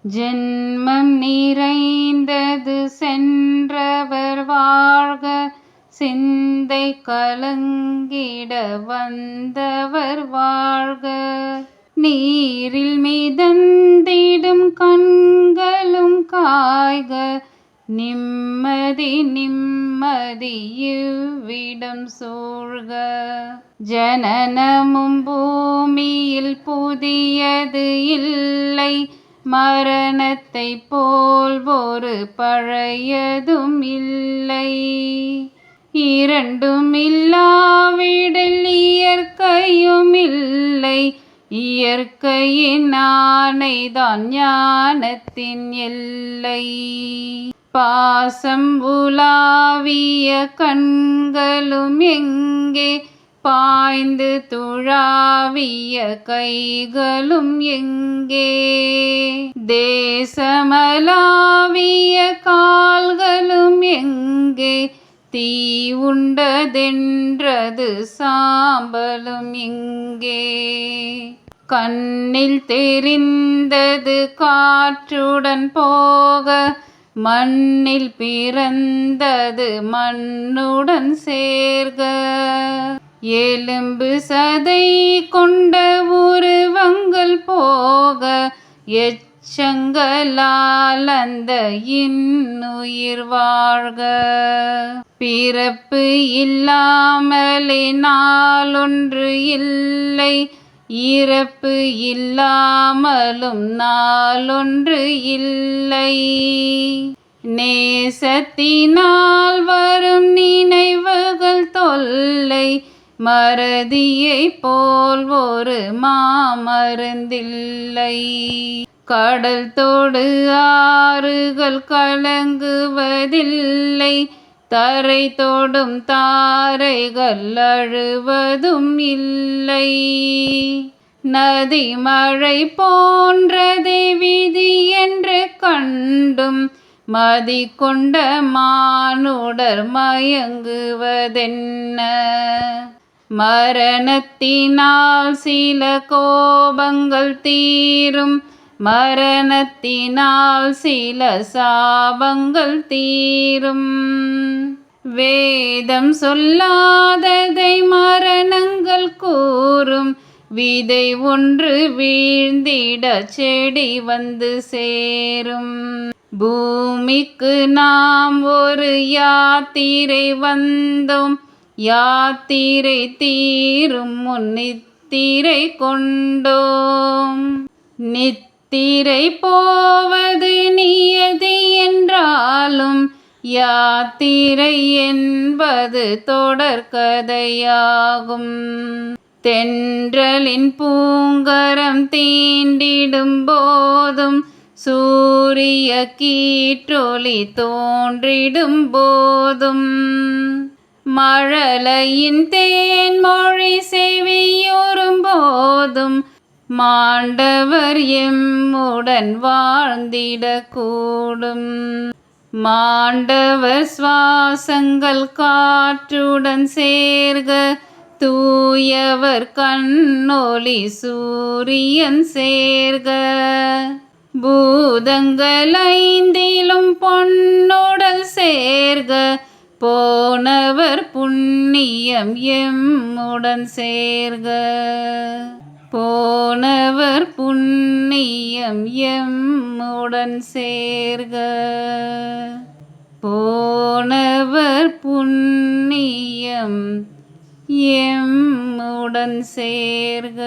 ஜென்மம் நிறைந்தது சென்றவர் வாழ்க, சிந்தை கலங்கிட வந்தவர் வாழ்க. நீரில் மிதந்திடும் கண்களும் காய்க, நிம்மதி நிம்மதி இவ்விடம் சூழ்க. ஜனனமும் பூமியில் புதியது இல்லை, மரணத்தை போல் ஒரு பழையதும் இல்லை. இரண்டும் இல்லாவிடில் இயற்கையும் இல்லை, இயற்கையின் ஆணைதான் ஞானத்தின் எல்லை. பாசம் உலாவிய கண்களும் எங்கே, பாய்ந்து துழாவிய கைகளும் எங்கே. தேசமலாவிய கால்களும் எங்கே, தீ உண்டதென்றது சாம்பலும் எங்கே. கண்ணில் தெரிந்தது காற்றுடன் போக, மண்ணில் பிறந்தது மண்ணுடன் சேர்க. எலும்பு சதை கொண்ட உருவங்கள் போக, எச்சங்களால் அந்த இன்னுயிர் வாழ்க. பிறப்பு இல்லாமலே நாளொன்று இல்லை, இறப்பு இல்லாமலும் நாளொன்று இல்லை. நேசத்தினால் வரும் நினைவுகள் தொல்லை, மறதியை போல் ஒரு மாமருந்தில்லை. கடல் தொடு ஆறுகள் கலங்குவதில்லை, தரை தொடும் தாரைகள் அழுவதும் இல்லை. நதி மழை போன்றதே விதி என்று கண்டும், மதி கொண்ட மானுடர் மயங்குவதென்ன. மரணத்தினால் சில கோபங்கள் தீரும், மரணத்தினால் சில சாபங்கள் தீரும். வேதம் சொல்லாததை மரணங்கள் கூறும், விதை ஒன்று வீழ்ந்திட செடி வந்து சேரும். பூமிக்கு நாம் ஒரு யாத்திரை வந்தோம், யாத்திரை தீரும் முன் நித்திரை கொண்டோம். நித்திரை போவது நியதி என்றாலும், யாத்திரை என்பது தொடர்கதையாகும். தென்றலின் பூங்கரம் தீண்டிடும் போதும், சூரிய கீற்றொளி தோன்றிடும் போதும், மழலையின் தேன்மொழி செவியுறும் போதும், மாண்டவர் எம்முடன் வாழ்ந்திடக்கூடும். மாண்டவர் சுவாசங்கள் காற்றுடன் சேர்க, தூயவர் கண்ணொளி சூரியன் சேர்க. பூதங்கள் ஐந்திலும் பொன்னுடல் சேர்க, போனவர் புண்ணியம் எம்முடன் சேர்க. போனவர் புண்ணியம் எம்முடன் சேர்க. போனவர் புண்ணியம் எம்முடன் சேர்க.